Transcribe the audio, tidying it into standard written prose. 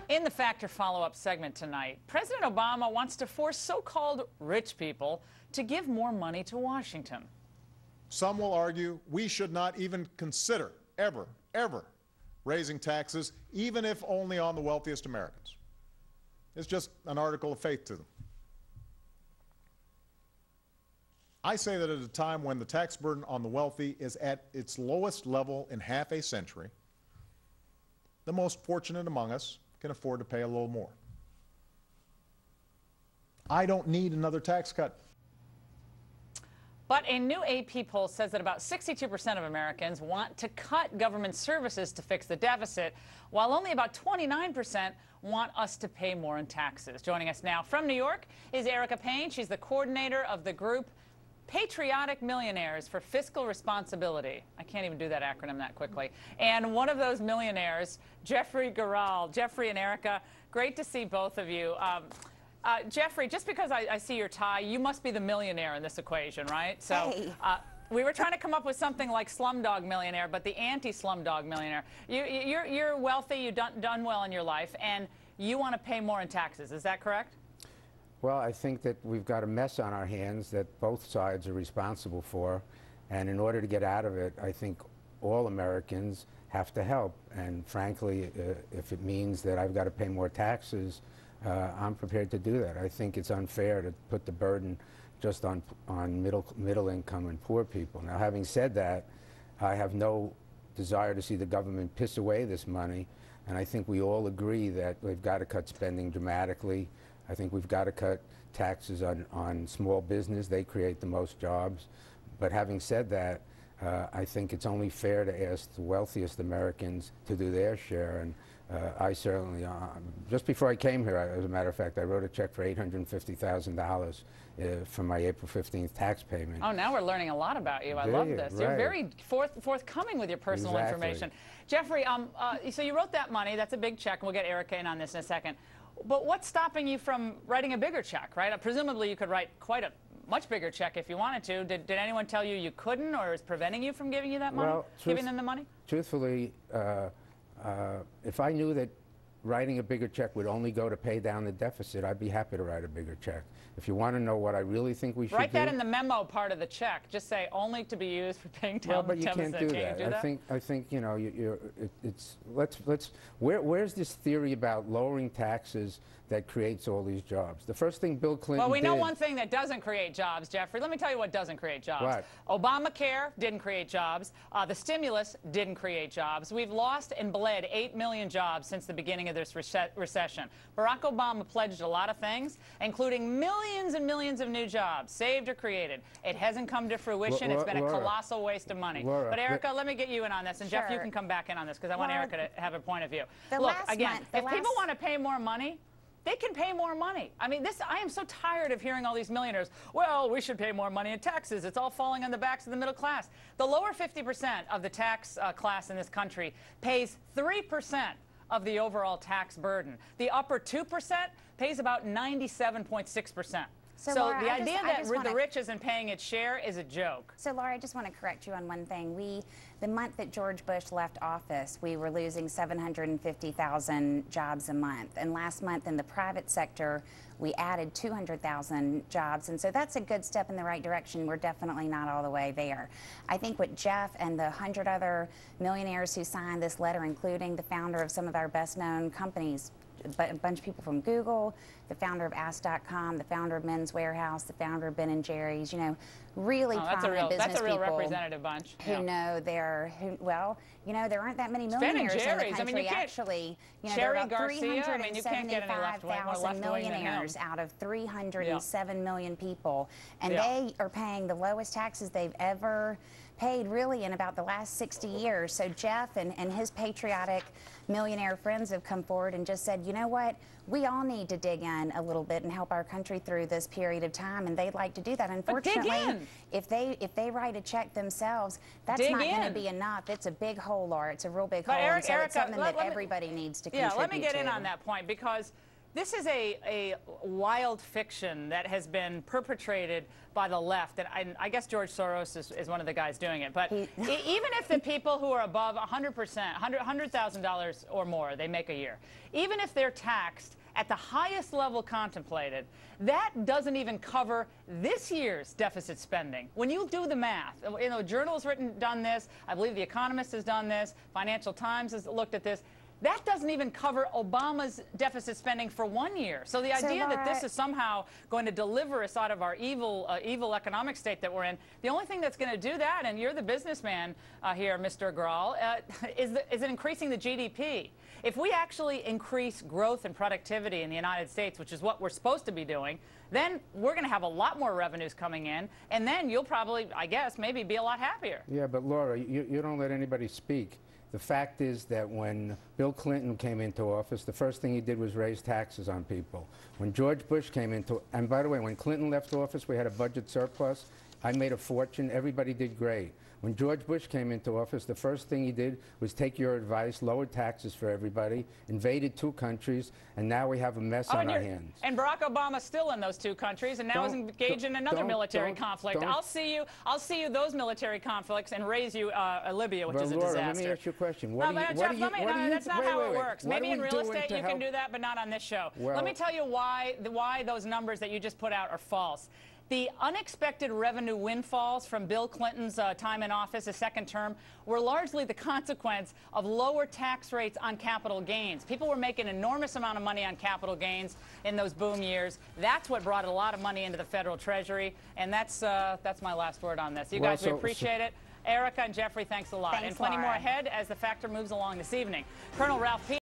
In the Factor follow-up segment tonight, President Obama wants to force so-called rich people to give more money to Washington. Some will argue we should not even consider, ever, raising taxes, even if only on the wealthiest Americans. It's just an article of faith to them. I say that at a time when the tax burden on the wealthy is at its lowest level in half a century, the most fortunate among us can afford to pay a little more. I don't need another tax cut. But a new AP poll says that about 62% of Americans want to cut government services to fix the deficit, while only about 29% want us to pay more in taxes. Joining us now from New York is Erica Payne. She's the coordinator of the group Patriotic Millionaires for Fiscal Responsibility. I can't even do that acronym that quickly. And one of those millionaires, Jeffrey Garral. Jeffrey and Erica, great to see both of you. Jeffrey, just because I see your tie, you must be the millionaire in this equation, right? So, hey. We were trying to come up with something like Slumdog Millionaire, but the anti-Slumdog Millionaire. You're wealthy, you've done well in your life, and you want to pay more in taxes. Is that correct? Well, I think that we've got a mess on our hands that both sides are responsible for, and in order to get out of it, I think all Americans have to help. And frankly, if it means that I've got to pay more taxes, I'm prepared to do that. I think it's unfair to put the burden just on middle income and poor people. Now, having said that, I have no desire to see the government piss away this money, and I think we all agree that we've got to cut spending dramatically. I think we've got to cut taxes on small business. They create the most jobs. But having said that, I think it's only fair to ask the wealthiest Americans to do their share. And I certainly, just before I came here, as a matter of fact, I wrote a check for $850,000 for my April 15th tax payment. Oh, now we're learning a lot about you. I love this. Right. You're very forthcoming with your personal information. Jeffrey, so you wrote that money. That's a big check, and we'll get Erica in on this in a second. But what's stopping you from writing a bigger check, right? Presumably you could write quite a much bigger check if you wanted to. Did anyone tell you you couldn't, or is preventing you from giving you that money, giving them the money? Truthfully, if I knew that writing a bigger check would only go to pay down the deficit, I'd be happy to write a bigger check. If you want to know what I really think we should write that in the memo part of the check. Just say only to be used for paying down the deficit. Well, but you can't do that. I think you know, where's this theory about lowering taxes that creates all these jobs? The first thing Bill Clinton Well, we know one thing that doesn't create jobs, Jeffrey. Let me tell you what doesn't create jobs. What? Obamacare didn't create jobs. The stimulus didn't create jobs. We've lost and bled 8 million jobs since the beginning of this recession. Barack Obama pledged a lot of things, including millions and millions of new jobs, saved or created. It hasn't come to fruition. It's been a colossal waste of money. Laura, but Erica, let me get you in on this, and sure. Jeff, you can come back in on this, because I want Erica to have a point of view. Look, last again, month, if people want to pay more money, they can pay more money. I mean, I am so tired of hearing all these millionaires, well, we should pay more money in taxes. It's all falling on the backs of the middle class. The lower 50% of the tax class in this country pays 3% of the overall tax burden. The upper 2% pays about 97.6%. So Laura, the idea that the rich isn't paying its share is a joke. So Laura, I just want to correct you on one thing. The month that George Bush left office, we were losing 750,000 jobs a month. And last month in the private sector, we added 200,000 jobs. And so that's a good step in the right direction. We're definitely not all the way there. I think what Jeff and the 100 other millionaires who signed this letter, including the founder of some of our best known companies, a bunch of people from Google, the founder of Ask.com, the founder of Men's Warehouse, the founder of Ben & Jerry's, you know, really prominent business that's a real people representative bunch. who know well, you know, there aren't that many millionaires in the country. I mean, actually. You know, Sherry there are about Garcia, I mean, you can't get any more left-wing millionaires out of 307 million people, and they are paying the lowest taxes they've ever paid, really, in about the last 60 years. So Jeff and his patriotic millionaire friends have come forward and just said, you know what, we all need to dig in a little bit and help our country through this period of time, and they'd like to do that. Unfortunately, if they write a check themselves, that's not going to be enough. It's a big hole, Laura. It's a real big hole. Erica, it's something that everybody needs to contribute to. Yeah, let me get in on that point, because this is a wild fiction that has been perpetrated by the left, and I guess George Soros is one of the guys doing it. But even if the people who are above 100%, $100,000 or more they make a year, even if they're taxed at the highest level contemplated, that doesn't even cover this year's deficit spending. When you do the math, you know, Journal's done this, I believe The Economist has done this, Financial Times has looked at this. That doesn't even cover Obama's deficit spending for 1 year. So the idea that this is somehow going to deliver us out of our evil economic state that we're in, the only thing that's going to do that, and you're the businessman here, Mr. Agrawal, is it increasing the GDP. If we actually increase growth and productivity in the United States, which is what we're supposed to be doing, then we're going to have a lot more revenues coming in, and then you'll probably, I guess, maybe be a lot happier. Yeah, but Laura, you don't let anybody speak. The fact is that when Bill Clinton came into office, the first thing he did was raise taxes on people. When George Bush came into, and by the way, when Clinton left office, we had a budget surplus. I made a fortune. Everybody did great. When George Bush came into office, the first thing he did was take your advice, lowered taxes for everybody, invaded 2 countries, and now we have a mess on our hands. And Barack Obama's still in those 2 countries, and now is engaged in another military conflict. I'll see you those military conflicts and raise you Libya, which is a Laura, disaster. let me ask you a question. That's not how it works. Maybe in real estate you can do that, but not on this show. Well, let me tell you why those numbers that you just put out are false. The unexpected revenue windfalls from Bill Clinton's time in office, his second term, were largely the consequence of lower tax rates on capital gains. People were making an enormous amount of money on capital gains in those boom years. That's what brought a lot of money into the federal treasury, and that's my last word on this. You guys, we appreciate it. Erica and Jeffrey, thanks a lot. Thanks, and plenty Laura. more ahead as the Factor moves along this evening. Colonel Ralph Payne